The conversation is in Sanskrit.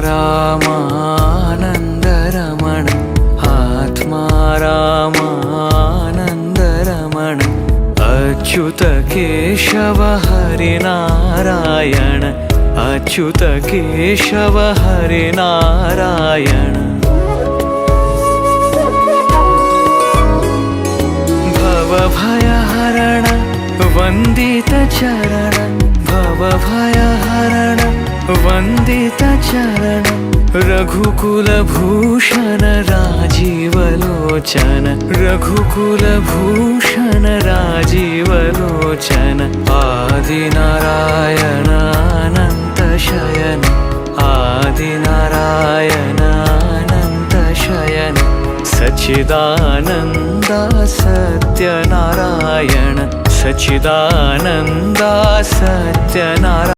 रामानन्दरमण आत्मा रामानन्दरमण अच्युत केशव हरिनारायण अच्युत केशव हरिनारायण भवभयहरण वन्दित चरण भवभयहरण वन्दित चरण रघुकुलभूषण राजीवलोचन रघुकुलभूषण राजीवलोचन आदिनारायण अनंत शयन आदिनारायण अनंत शयन सच्चिदानन्द सत्यनारायण सच्चिदानन्द सत्यनारायण।